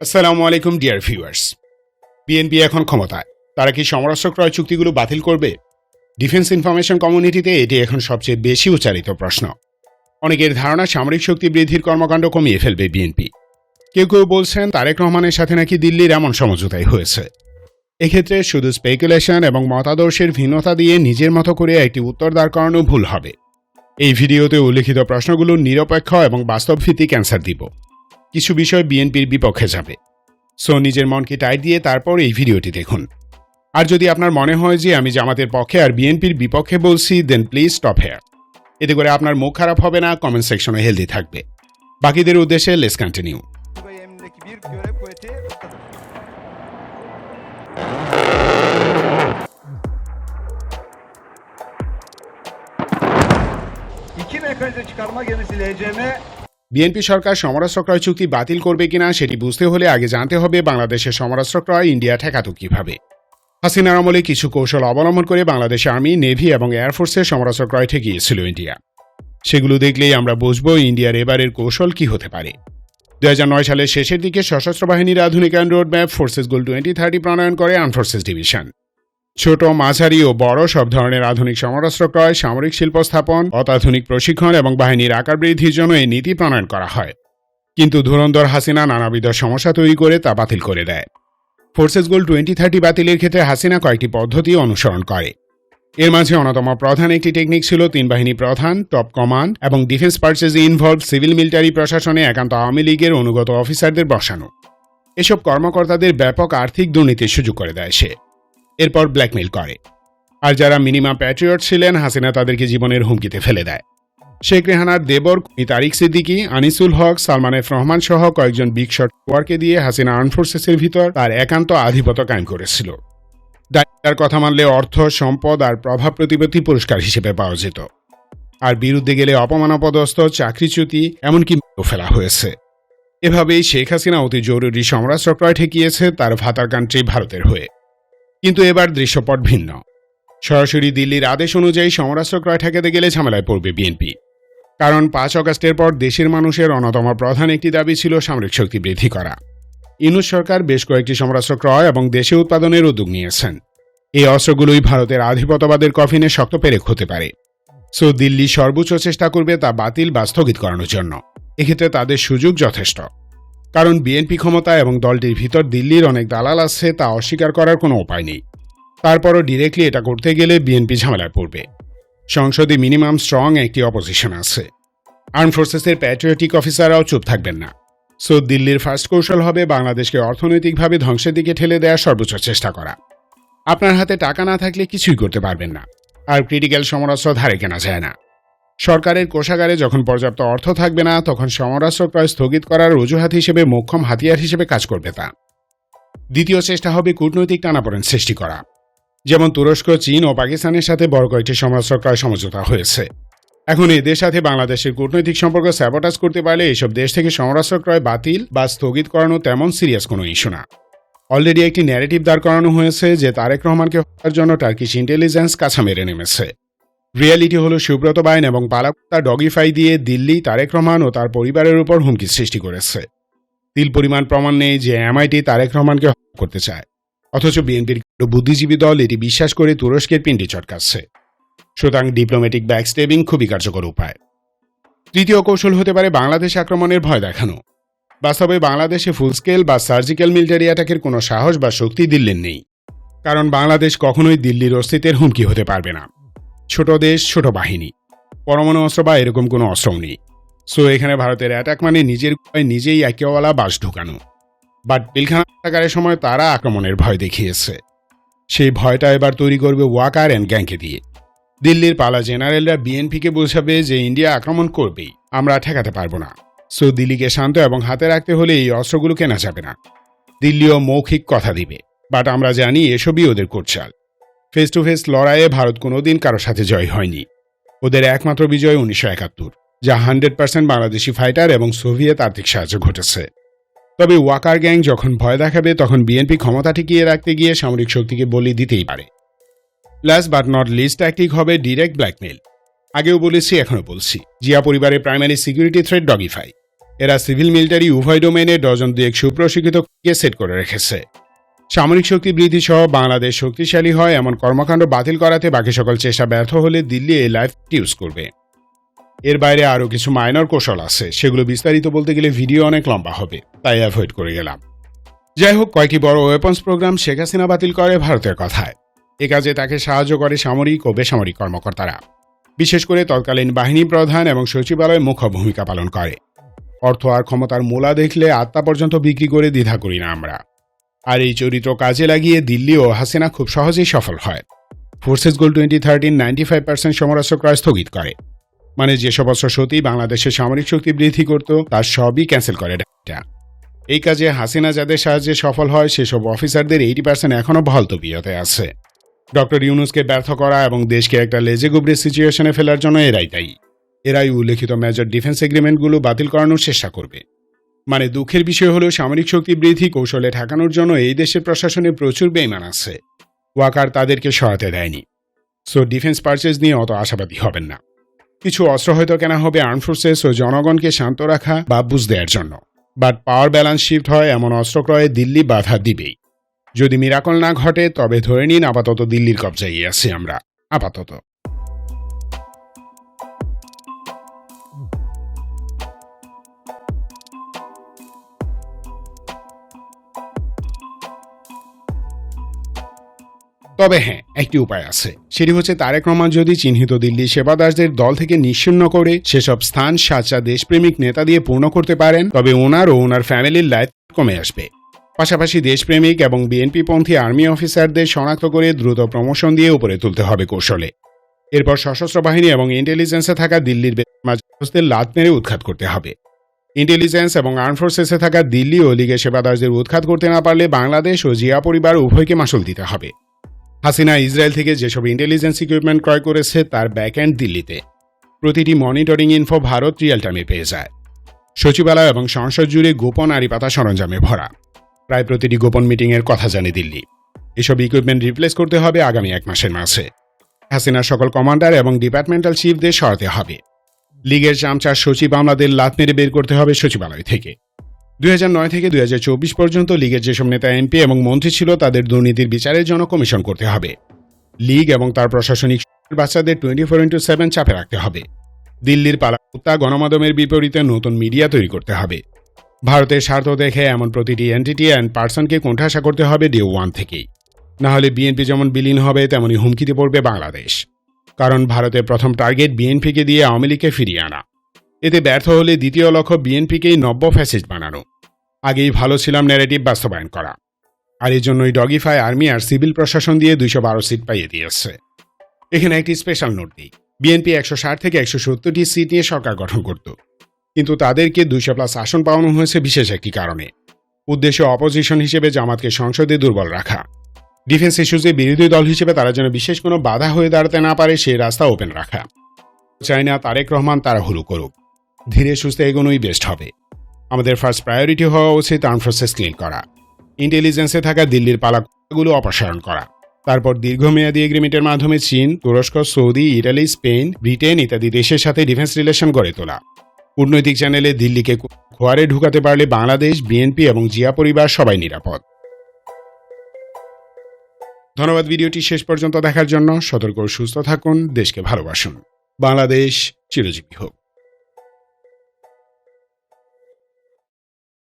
আসসালামু আলাইকুম dear viewers. BNP এখন ক্ষমতায়, তারা কি সমরাস্ত্র ক্রয় চুক্তিগুলো বাতিল করবে? ডিফেন্স ইনফরমেশন কমিউনিটিতে এটি এখন সবচেয়ে বেশি উচ্চারিত প্রশ্ন। অনেকের ধারণা সামরিক শক্তি বৃদ্ধির কর্মকাণ্ড কমিয়ে ফেলবে বিএনপি। কেউ কেউ বলছেন তারেক রহমানের সাথে নাকি দিল্লির এমন সমঝোতাই হয়েছে। এক্ষেত্রে শুধু স্পেকুলেশন এবং মতাদর্শের ভিন্নতা দিয়ে নিজের মতো করে একটি উত্তর দাঁড় করানো ভুল হবে। এই ভিডিওতে উল্লেখিত প্রশ্নগুলোর নিরপেক্ষ এবং বাস্তবভিত্তিক অ্যান্সার দিব। কিছু বিষয় বিএনপির বিপক্ষে যাবে, সো নিজের মনকে টাইট দিয়ে তারপর এই ভিডিওটি দেখুন। আর যদি আপনার মনে হয় যে আমি জামাতের পক্ষে আর বিএনপির বিপক্ষে বলছি, দেন প্লিজ স্টপ হেয়ার। এতে করে আপনার মুখ খারাপ হবে না, কমেন্ট সেকশনে হেলদি থাকবে। বাকিদের উদ্দেশ্যে let's continue. emrindeki bir görev kuvveti iki mekanize çıkarma gemisi LCM BNP সরকার সমরাস্ত্র ক্রয় চুক্তি বাতিল করবে কিনা সেটি বুঝতে হলে আগে জানতে হবে বাংলাদেশের সমরাস্ত্র ক্রয় ইন্ডিয়া ঠেকাত কিভাবে। হাসিনার আমলে কিছু কৌশল অবলম্বন করে বাংলাদেশ আর্মি, নেভি এবং এয়ারফোর্সের সমরাস্ত্র ক্রয় ঠেকিয়েছিল ইন্ডিয়া। সেগুলো দেখলেই আমরা বুঝব ইন্ডিয়ার এবারের কৌশল কি হতে পারে। 2009 সালের শেষের দিকে সশস্ত্র বাহিনীর আধুনিকায়ন রোডম্যাপ ফোর্সেস গোল 2030 প্রণয়ন করে আর্ম ফোর্সেস ডিভিশন। ছোট, মাঝারি ও বড় সব ধরনের আধুনিক সমরাস্ত্র ক্রয়, সামরিক শিল্প স্থাপন, অত্যাধুনিক প্রশিক্ষণ এবং বাহিনীর আকার বৃদ্ধির জন্য এই নীতি প্রণয়ন করা হয়। কিন্তু ধুরন্ধর হাসিনা নানাবিধ সমস্যা তৈরি করে তা বাতিল করে দেয়। ফোর্সেস গোল 2030 বাতিলের ক্ষেত্রে হাসিনা কয়েকটি পদ্ধতি অনুসরণ করে। এর মাঝে অন্যতম প্রধান একটি টেকনিক ছিল 3 বাহিনী প্রধান, টপ কমান্ড এবং ডিফেন্স পারচেজে ইনভলভ সিভিল মিলিটারি প্রশাসনে একান্ত আওয়ামী লীগের অনুগত অফিসারদের বসানো। এসব কর্মকর্তাদের ব্যাপক আর্থিক দুর্নীতির সুযোগ করে দেয় সে। এরপর ব্ল্যাকমেইল করে। আর যারা মিনিমাম প্যাট্রিয়ট ছিলেন, হাসিনা তাদেরকে জীবনের হুমকিতে ফেলে দেয়। শেখ রেহানার দেবর তারিক সিদ্দিকী, আনিসুল হক, সালমান এফ রহমান সহ কয়েকজন বিগ শট ওয়ারকে দিয়ে হাসিনা আর্ম ফোর্সেসের ভিতর তার একান্ত আধিপত্য কায়েম করেছিল। তার কথা মানলে অর্থ, সম্পদ আর প্রভাব প্রতিপত্তি পুরস্কার হিসেবে পাওয়া যেত। আর বিরুদ্ধে গেলে অপমান, অপদস্থ, চাকরিচ্যুতি, এমনকি ফেলা হয়েছে। এভাবেই শেখ হাসিনা অতি জরুরি সমরাস্ত্র ক্রয় ঠেকিয়েছে তার ভাতার কান্ট্রি ভারতের হয়ে। কিন্তু এবার দৃশ্যপট ভিন্ন। সরাসরি দিল্লির আদেশ অনুযায়ী সমরাস্ত্র ক্রয় ঠেকাতে গেলে ঝামেলায় পড়বে বিএনপি। কারণ 5 আগস্টের পর দেশের মানুষের অন্যতম প্রধান একটি দাবি ছিল সামরিক শক্তি বৃদ্ধি করা। ইউনূস সরকার বেশ কয়েকটি সমরাস্ত্র ক্রয় এবং দেশে উৎপাদনের উদ্যোগ নিয়েছেন। এই অস্ত্রগুলোই ভারতের আধিপত্যবাদের কফিনে শক্ত পেরেক হতে পারে। সো দিল্লি সর্বোচ্চ চেষ্টা করবে তা বাতিল বা স্থগিত করানোর জন্য। এক্ষেত্রে তাদের সুযোগ যথেষ্ট, কারণ বিএনপি ক্ষমতা এবং দলটির ভিতর দিল্লির অনেক দালাল আছে, তা অস্বীকার করার কোনো উপায় নেই। তারপরও ডিরেক্টলি এটা করতে গেলে বিএনপি ঝামেলায় পড়বে। সংসদে মিনিমাম স্ট্রং একটি অপোজিশন আছে। আর্ম ফোর্সেসের প্যাট্রিয়টিক অফিসাররাও চুপ থাকবেন না। সো দিল্লির ফার্স্ট কৌশল হবে বাংলাদেশকে অর্থনৈতিকভাবে ধ্বংসের দিকে ঠেলে দেওয়ার সর্বোচ্চ চেষ্টা করা। আপনার হাতে টাকা না থাকলে কিছুই করতে পারবেন না। আর ক্রিটিক্যাল সমরাস্ত্র ধারে কেনা যায় না। সরকারের কোষাগারে যখন পর্যাপ্ত অর্থ থাকবে না, তখন সমরাস্ত্র ক্রয় স্থগিত করার অজুহাত হিসেবে মোক্ষম হাতিয়ার হিসেবে কাজ করবে তা। দ্বিতীয় চেষ্টা হবে কূটনৈতিক টানাপোড়েন সৃষ্টি করা। যেমন তুরস্ক, চীন ও পাকিস্তানের সাথে বড় কয়েকটি সমরাস্ত্র ক্রয় সমঝোতা হয়েছে। এখন এদের সাথে বাংলাদেশের কূটনৈতিক সম্পর্ক স্যাবোটাজ করতে পারলে এসব দেশ থেকে সমরাস্ত্র ক্রয় বাতিল বা স্থগিত করানো তেমন সিরিয়াস কোনো ইস্যু না। অলরেডি একটি ন্যারেটিভ দাঁড় করানো হয়েছে যে তারেক রহমানকে হত্যার জন্য টার্কিশ ইন্টেলিজেন্স কাছা মেরে নেমেছে। রিয়ালিটি হলো সুব্রত বাইন এবং পালাকুত্তা ডগিফাই দিয়ে দিল্লি তারেক রহমান ও তার পরিবারের উপর হুমকি সৃষ্টি করেছে। তিল পরিমাণ প্রমাণ নেই যে এমআইটি তারেক রহমানকে হত্যা করতে চায়, অথচ বিএনপির বুদ্ধিজীবী দল এটি বিশ্বাস করে তুরস্কের পিণ্ডি চটকাচ্ছে। সুতরাং ডিপ্লোম্যাটিক ব্যাকস্টেবিং খুবই কার্যকর উপায়। তৃতীয় কৌশল হতে পারে বাংলাদেশ আক্রমণের ভয় দেখানো। বাস্তবে বাংলাদেশে ফুল স্কেল বা সার্জিক্যাল মিলিটারি অ্যাটাকের কোনো সাহস বা শক্তি দিল্লির নেই। কারণ বাংলাদেশ কখনোই দিল্লির অস্তিত্বের হুমকি হতে পারবে না। ছোট দেশ, ছোট বাহিনী, পরমাণু অস্ত্র বা এরকম কোনো অস্ত্রও নেই। সো এখানে ভারতের অ্যাটাক মানে নিজের নিজেই একেওয়ালা বাস ঢুকানো। বাট পিলখানা হত্যাকারের সময় তারা আক্রমণের ভয় দেখিয়েছে। সেই ভয়টা এবার তৈরি করবে ওয়াকার অ্যান্ড গ্যাংকে দিয়ে। দিল্লির পালা জেনারেলরা বিএনপিকে বোঝাবে যে ইন্ডিয়া আক্রমণ করবেই, আমরা ঠেকাতে পারবো না। সো দিল্লিকে শান্ত এবং হাতে রাখতে হলে এই অস্ত্রগুলো কেনা যাবে না। দিল্লিও মৌখিক কথা দিবে, বাট আমরা জানি এসবই ওদের কোটচাল। ফেস টু ফেস লড়াইয়ে ভারত কোনোদিন কারোর সাথে জয় হয়নি। ওদের একমাত্র বিজয় 1971, যা 100% বাংলাদেশি ফাইটার এবং সোভিয়েত আর্থিক সাহায্য ঘটেছে। তবে ওয়াকার গ্যাং যখন ভয় দেখাবে, তখন বিএনপি ক্ষমতা টিকিয়ে রাখতে গিয়ে সামরিক শক্তিকে বলি দিতেই পারে। Last but not list tactic হবে ডিরেক্ট ব্ল্যাকমেইল। আগেও বলেছি, এখনও বলছি, জিয়া পরিবারের প্রাইমারি সিকিউরিটি থ্রেট ডগিফাই। এরা সিভিল মিলিটারি উভয় ডোমেনে ডজন দুয়েক সুপ্রশিক্ষিতকে সেট করে রেখেছে। সামরিক শক্তি বৃদ্ধি সহ বাংলাদেশ শক্তিশালী হয় এমন কর্মকাণ্ড বাতিল করাতে বাকি সকল চেষ্টা ব্যর্থ হলে দিল্লি এই লাইফ ইউজ করবে। এর বাইরে আরও কিছু মাইনর কৌশল আছে, সেগুলো বিস্তারিত বলতে গেলে ভিডিও অনেক লম্বা হবে, তাই অ্যাভয়েড করে গেলাম। যাই হোক, কয়েকটি বড় ওয়েপন্স প্রোগ্রাম শেখ হাসিনা বাতিল করে ভারতের কথায়। এ কাজে তাকে সাহায্য করে সামরিক ও বেসামরিক কর্মকর্তারা, বিশেষ করে তৎকালীন বাহিনী প্রধান এবং সচিবালয় মুখ্য ভূমিকা পালন করে। অর্থ আর ক্ষমতার মূলা দেখলে আত্মা পর্যন্ত বিক্রি করে দ্বিধা করি না আমরা। আর এই চরিত্র কাজে লাগিয়ে দিল্লি ও হাসিনা খুব সহজেই সফল হয়। ফোর্সেস গোল 2013 95% সমরাস্ত্র ক্রয় স্থগিত করে, মানে যেসব অস্ত্র সত্যি বাংলাদেশের সামরিক শক্তি বৃদ্ধি করত তার সবই ক্যান্সেল করে এটা। এই কাজে হাসিনা যাদের সাহায্যে সফল হয় সেসব অফিসারদের 80% এখনও বহাল তবিয়তে আছে। ডক্টর ইউনুসকে ব্যর্থ করা এবং দেশকে একটা লেজে গুবরে সিচুয়েশনে ফেলার জন্য এরাই উল্লেখিত মেজর ডিফেন্স এগ্রিমেন্টগুলো বাতিল করানোর চেষ্টা করবে। মানে দুঃখের বিষয় হলো সামরিক শক্তি বৃদ্ধি কৌশলে ঠেকানোর জন্য এই দেশের প্রশাসনে প্রচুর বেইমান আছে। ওয়াকার তাদেরকে সহায়তা দেয়নি। সো ডিফেন্স পারচেজ নিয়ে অত আশাবাদী হবেন না। কিছু অস্ত্র হয়তো কেনা হবে আর্ম ফোর্সেস ও জনগণকে শান্ত রাখা বা বুঝ দেওয়ার জন্য, বাট পাওয়ার ব্যালেন্স শিফট হয় এমন অস্ত্র ক্রয়ে দিল্লি বাধা দিবেই। যদি মিরাকল না ঘটে তবে ধরে নিন আপাতত দিল্লির কবজায় আছি আমরা, আপাতত। তবে হ্যাঁ, একটি উপায় আছে, সেটি হচ্ছে তারেক রহমান যদি চিহ্নিত দিল্লি সেবাদাসদের দল থেকে নিশ্চিহ্ন করে সেসব স্থান সাচ্চা দেশপ্রেমিক নেতা দিয়ে পূর্ণ করতে পারেন, তবে ওনার ও ওনার ফ্যামিলির লাইফ কমে আসবে। পাশাপাশি দেশপ্রেমিক এবং বিএনপিপন্থী আর্মি অফিসারদের শনাক্ত করে দ্রুত প্রমোশন দিয়ে উপরে তুলতে হবে কৌশলে। এরপর সশস্ত্র বাহিনী এবং ইন্টেলিজেন্সে থাকা দিল্লির বেমাজদের লাত মেরে উৎখাত করতে হবে। ইন্টেলিজেন্স এবং আর্ম ফোর্সেসে থাকা দিল্লি ও লীগের সেবাদাসদের উৎখাত করতে না পারলে বাংলাদেশ ও জিয়া পরিবার উভয়কে মাসুল দিতে হবে। হাসিনা ইসরায়েল থেকে যেসব ইন্টেলিজেন্স ইকুইপমেন্ট ক্রয় করেছে তার ব্যাকএন্ড দিল্লিতে। প্রতিটি মনিটরিং ইনফো ভারত রিয়েল টাইমে পেয়ে যায়। সচিবালয় এবং সংসদ জুড়ে গোপন আড়িপাতা সরঞ্জামে ভরা। প্রায় প্রতিটি গোপন মিটিংয়ের কথা জানে দিল্লি। এসব ইকুইপমেন্ট রিপ্লেস করতে হবে আগামী 1 মাসের মাঝে। হাসিনার সকল কমান্ডার এবং ডিপার্টমেন্টাল চিফদের সরাতে হবে। লীগের চামচার সচিব আমলাদের লাত মেরে বের করতে হবে সচিবালয় থেকে। 2009 থেকে 2024 পর্যন্ত লীগের যেসব নেতা এমপি এবং মন্ত্রী ছিল তাদের দুর্নীতির বিচারের জন্য কমিশন করতে হবে। লীগ এবং তার প্রশাসনিক বাচ্চাদের 24/7 চাপে রাখতে হবে। দিল্লির পালাকুত্তা গণমাধ্যমের বিপরীতে নতুন মিডিয়া তৈরি করতে হবে। ভারতের স্বার্থ দেখে এমন প্রতিটি এন্টিটি অ্যান্ড পার্সনকে কোণঠাসা করতে হবে ডে 1 থেকেই। না হলে বিএনপি যেমন বিলীন হবে তেমনই হুমকিতে পড়বে বাংলাদেশ। কারণ ভারতের প্রথম টার্গেট বিএনপিকে দিয়ে আওয়ামী লীগকে ফিরিয়ে আনা। এতে ব্যর্থ হলে দ্বিতীয় লক্ষ্য বিএনপিকেই নব্য ফ্যাসিস্ট বানানো। আগেই ভালো ছিলাম ন্যারেটিভ বাস্তবায়ন করা। আর এই জন্যই ডগিফাই আর্মি আর সিভিল প্রশাসন দিয়ে 212 সিট পাইয়ে দিয়েছে। এখানে একটি স্পেশাল নোট দিই, বিএনপি 160 থেকে 170টি সিট নিয়ে সরকার গঠন করত, কিন্তু তাদেরকে 200+ আসন পাওয়ানো হয়েছে বিশেষ একটি কারণে। উদ্দেশ্য অপোজিশন হিসেবে জামাতকে সংসদে দুর্বল রাখা। ডিফেন্স ইস্যুজে বিরোধী দল হিসেবে তারা যেন বিশেষ কোনো বাধা হয়ে দাঁড়াতে না পারে সেই রাস্তা ওপেন রাখা। চাই না তারেক রহমান তাড়াহুড়ো করুক, ধীরে সুস্থে এগোনোই বেস্ট হবে। আমাদের ফার্স্ট প্রায়োরিটি হওয়া উচিত আর্ম ফোর্সেস ক্লিন করা, ইন্টেলিজেন্সে থাকা দিল্লির পালাগুলো অপসারণ করা, তারপর দীর্ঘমেয়াদী এগ্রিমেন্টের মাধ্যমে চীন, তুরস্ক, সৌদি, ইটালি, স্পেন, ব্রিটেন ইত্যাদি দেশের সাথে ডিফেন্স রিলেশন গড়ে তোলা। কূটনৈতিক চ্যানেলে দিল্লিকে খোয়ারে ঢুকাতে পারলে বাংলাদেশ, বিএনপি এবং জিয়া পরিবার সবাই নিরাপদ। ধন্যবাদ ভিডিওটি শেষ পর্যন্ত দেখার জন্য। সতর্ক ও সুস্থ থাকুন, দেশকে ভালোবাসুন। বাংলাদেশ চিরজীবী হোক।